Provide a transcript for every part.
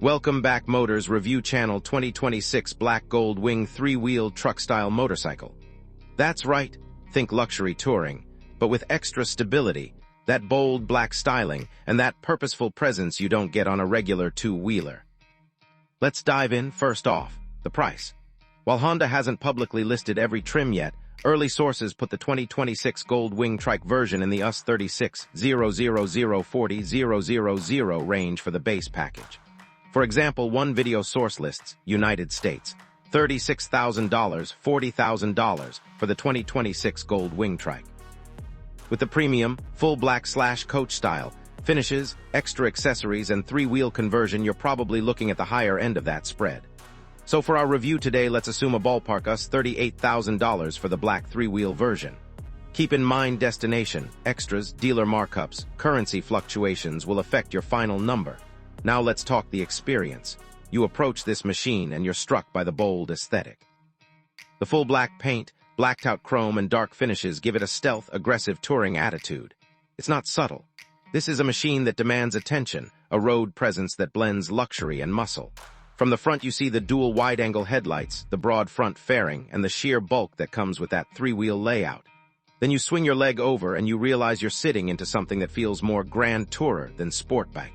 Welcome back, Motors Review Channel 2026 Black Gold Wing 3-wheel truck-style motorcycle. That's right, think luxury touring, but with extra stability, that bold black styling, and that purposeful presence you don't get on a regular two-wheeler. Let's dive in. First off, the price. While Honda hasn't publicly listed every trim yet, early sources put the 2026 Gold Wing Trike version in the US $36,000-$40,000 range for the base package. For example, one video source lists, United States, $36,000, $40,000 for the 2026 Gold Wing Trike. With the premium, full black/coach style, finishes, extra accessories, and 3-wheel conversion, you're probably looking at the higher end of that spread. So for our review today, let's assume a ballpark US $38,000 for the black 3-wheel version. Keep in mind destination, extras, dealer markups, currency fluctuations will affect your final number. Now let's talk the experience. You approach this machine and you're struck by the bold aesthetic. The full black paint, blacked-out chrome, and dark finishes give it a stealth, aggressive touring attitude. It's not subtle. This is a machine that demands attention, a road presence that blends luxury and muscle. From the front you see the dual wide-angle headlights, the broad front fairing, and the sheer bulk that comes with that 3-wheel layout. Then you swing your leg over and you realize you're sitting into something that feels more grand tourer than sport bike.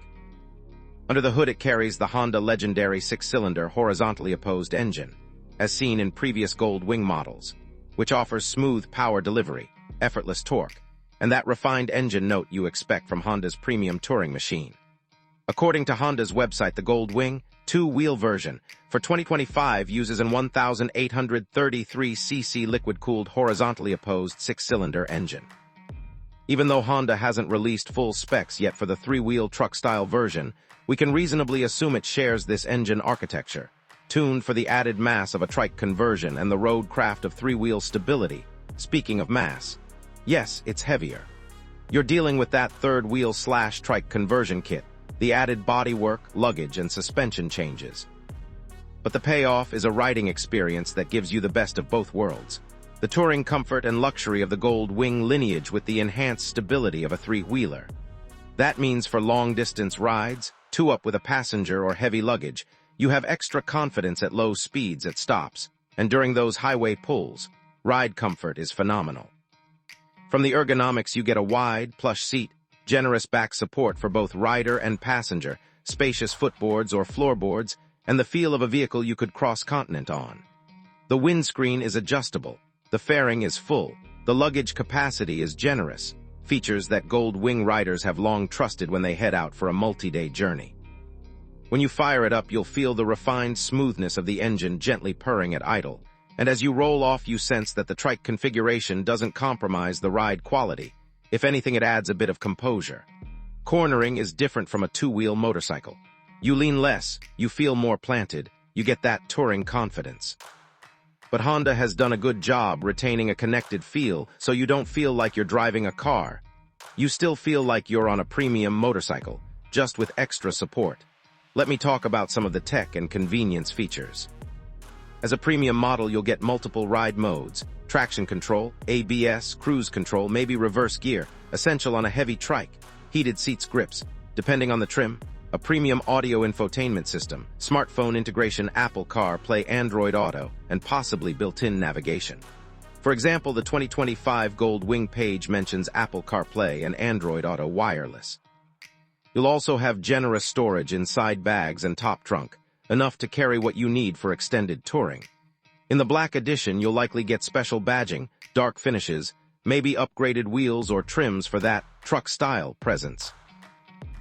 Under the hood it carries the Honda legendary 6-cylinder horizontally opposed engine, as seen in previous Gold Wing models, which offers smooth power delivery, effortless torque, and that refined engine note you expect from Honda's premium touring machine. According to Honda's website, the Gold Wing 2-wheel version for 2025 uses an 1,833cc liquid-cooled horizontally opposed 6-cylinder engine. Even though Honda hasn't released full specs yet for the 3-wheel truck-style version, we can reasonably assume it shares this engine architecture, tuned for the added mass of a trike conversion and the road craft of 3-wheel stability. Speaking of mass, yes, it's heavier. You're dealing with that third wheel/trike conversion kit, the added bodywork, luggage, and suspension changes. But the payoff is a riding experience that gives you the best of both worlds. The touring comfort and luxury of the Gold Wing lineage with the enhanced stability of a 3-wheeler. That means for long-distance rides, 2-up with a passenger or heavy luggage, you have extra confidence at low speeds at stops, and during those highway pulls, ride comfort is phenomenal. From the ergonomics, you get a wide, plush seat, generous back support for both rider and passenger, spacious footboards or floorboards, and the feel of a vehicle you could cross continent on. The windscreen is adjustable, the fairing is full, the luggage capacity is generous, features that Gold Wing riders have long trusted when they head out for a multi-day journey. When you fire it up, you'll feel the refined smoothness of the engine gently purring at idle, and as you roll off you sense that the trike configuration doesn't compromise the ride quality. If anything, it adds a bit of composure. Cornering is different from a 2-wheel motorcycle. You lean less, you feel more planted, you get that touring confidence. But Honda has done a good job retaining a connected feel, so you don't feel like you're driving a car. You still feel like you're on a premium motorcycle, just with extra support. Let me talk about some of the tech and convenience features. As a premium model, you'll get multiple ride modes, traction control, ABS, cruise control, maybe reverse gear, essential on a heavy trike, heated seats, grips, depending on the trim, a premium audio infotainment system, smartphone integration, Apple CarPlay, Android Auto, and possibly built-in navigation. For example, the 2025 Gold Wing page mentions Apple CarPlay and Android Auto wireless. You'll also have generous storage in side bags and top trunk, enough to carry what you need for extended touring. In the black edition, you'll likely get special badging, dark finishes, maybe upgraded wheels or trims for that truck-style presence.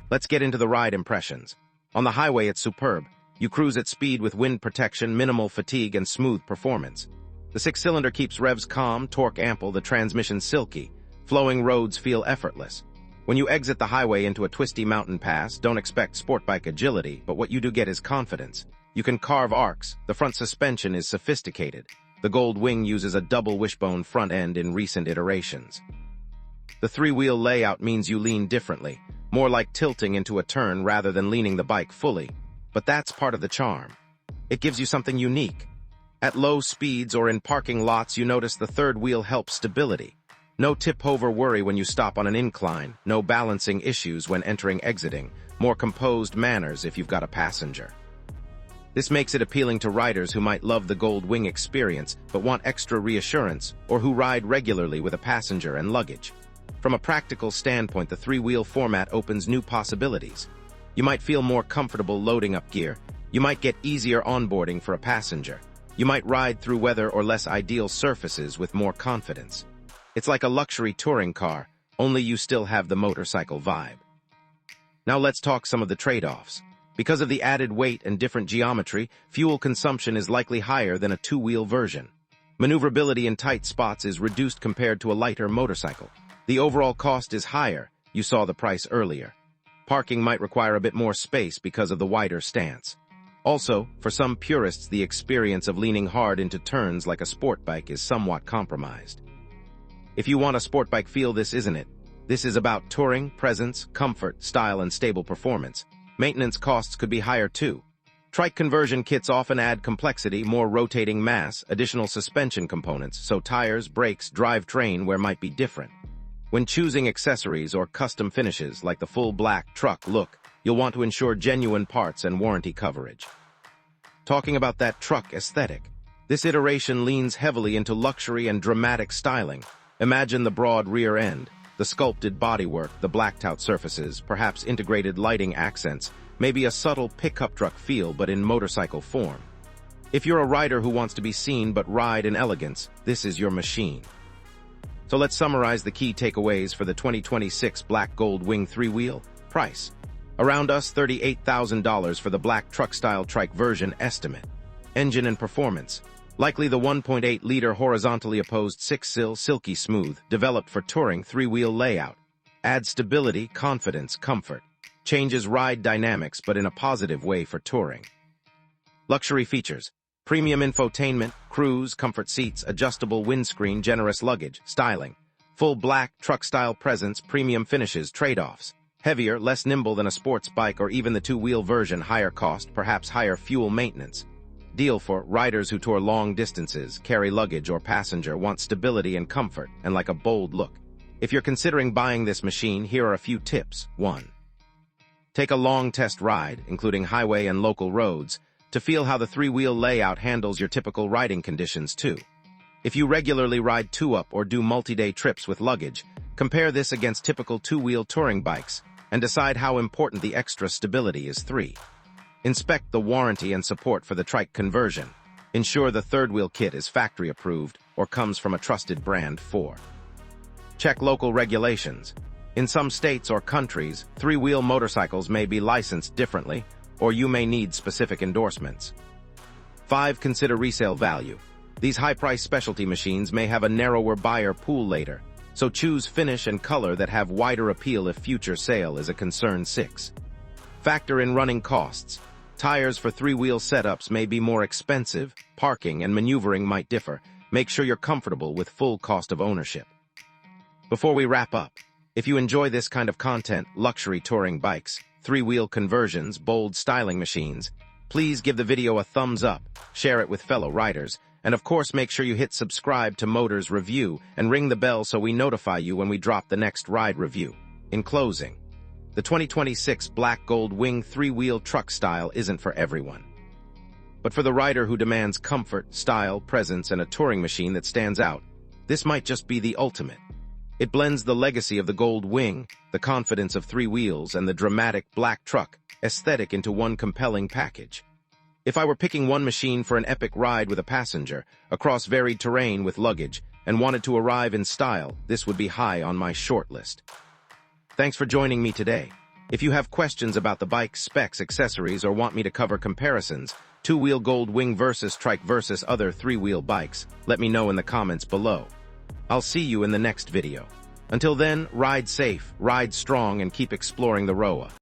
Let's get into the ride impressions. On the highway, it's superb. You cruise at speed with wind protection, minimal fatigue, and smooth performance. The 6-cylinder keeps revs calm, torque ample, the transmission silky. Flowing roads feel effortless. When you exit the highway into a twisty mountain pass, don't expect sport bike agility, but what you do get is confidence. You can carve arcs, the front suspension is sophisticated. The Gold Wing uses a double wishbone front end in recent iterations. The 3-wheel layout means you lean differently, more like tilting into a turn rather than leaning the bike fully. But that's part of the charm. It gives you something unique. At low speeds or in parking lots, you notice the third wheel helps stability. No tip-over worry when you stop on an incline, no balancing issues when entering/exiting, more composed manners if you've got a passenger. This makes it appealing to riders who might love the Gold Wing experience but want extra reassurance, or who ride regularly with a passenger and luggage. From a practical standpoint, the three-wheel format opens new possibilities. You might feel more comfortable loading up gear. You might get easier onboarding for a passenger. You might ride through weather or less ideal surfaces with more confidence. It's like a luxury touring car, only you still have the motorcycle vibe. Now let's talk some of the trade-offs. Because of the added weight and different geometry, fuel consumption is likely higher than a two-wheel version. Maneuverability in tight spots is reduced compared to a lighter motorcycle. The overall cost is higher. You saw the price earlier. Parking might require a bit more space because of the wider stance. Also, for some purists, the experience of leaning hard into turns like a sport bike is somewhat compromised. If you want a sport bike feel, this isn't it. This is about touring, presence, comfort, style, and stable performance. Maintenance costs could be higher too. Trike conversion kits often add complexity, more rotating mass, additional suspension components, so tires, brakes, drivetrain wear might be different. When choosing accessories or custom finishes like the full black truck look, you'll want to ensure genuine parts and warranty coverage. Talking about that truck aesthetic, this iteration leans heavily into luxury and dramatic styling. Imagine the broad rear end, the sculpted bodywork, the blacked-out surfaces, perhaps integrated lighting accents, maybe a subtle pickup truck feel but in motorcycle form. If you're a rider who wants to be seen but ride in elegance, this is your machine. So let's summarize the key takeaways for the 2026 Black Gold Wing 3-wheel. Price: around $38,000 for the black truck-style Trike version estimate. Engine and performance: likely the 1.8-liter horizontally opposed 6-sill silky smooth, developed for touring 3-wheel layout. Adds stability, confidence, comfort. Changes ride dynamics but in a positive way for touring. Luxury features: premium infotainment, cruise, comfort seats, adjustable windscreen, generous luggage, styling. Full black, truck-style presence, premium finishes, trade-offs. Heavier, less nimble than a sports bike or even the two-wheel version, higher cost, perhaps higher fuel maintenance. Deal for riders who tour long distances, carry luggage or passenger, want stability and comfort, and like a bold look. If you're considering buying this machine, here are a few tips. 1. Take a long test ride, including highway and local roads, to feel how the three-wheel layout handles your typical riding conditions. 2. If you regularly ride two-up or do multi-day trips with luggage, compare this against typical two-wheel touring bikes and decide how important the extra stability is. 3. Inspect the warranty and support for the Trike conversion. Ensure the third-wheel kit is factory approved or comes from a trusted brand. 4. Check local regulations. In some states or countries, three-wheel motorcycles may be licensed differently, or you may need specific endorsements. 5. Consider resale value. These high-priced specialty machines may have a narrower buyer pool later, so choose finish and color that have wider appeal if future sale is a concern. 6. Factor in running costs. Tires for three-wheel setups may be more expensive, parking and maneuvering might differ. Make sure you're comfortable with full cost of ownership. Before we wrap up, if you enjoy this kind of content, luxury touring bikes, three-wheel conversions, bold styling machines, please give the video a thumbs up, share it with fellow riders, and of course make sure you hit subscribe to Moters Review and ring the bell so we notify you when we drop the next ride review. In closing, the 2026 Black Gold Wing 3-wheel truck style isn't for everyone. But for the rider who demands comfort, style, presence, and a touring machine that stands out, this might just be the ultimate. It blends the legacy of the Gold Wing, the confidence of three wheels, and the dramatic black truck aesthetic into one compelling package. If I were picking one machine for an epic ride with a passenger, across varied terrain with luggage, and wanted to arrive in style, this would be high on my short list. Thanks for joining me today. If you have questions about the bike specs, accessories, or want me to cover comparisons, two-wheel Gold Wing versus Trike versus other three-wheel bikes, let me know in the comments below. I'll see you in the next video. Until then, ride safe, ride strong, and keep exploring the road.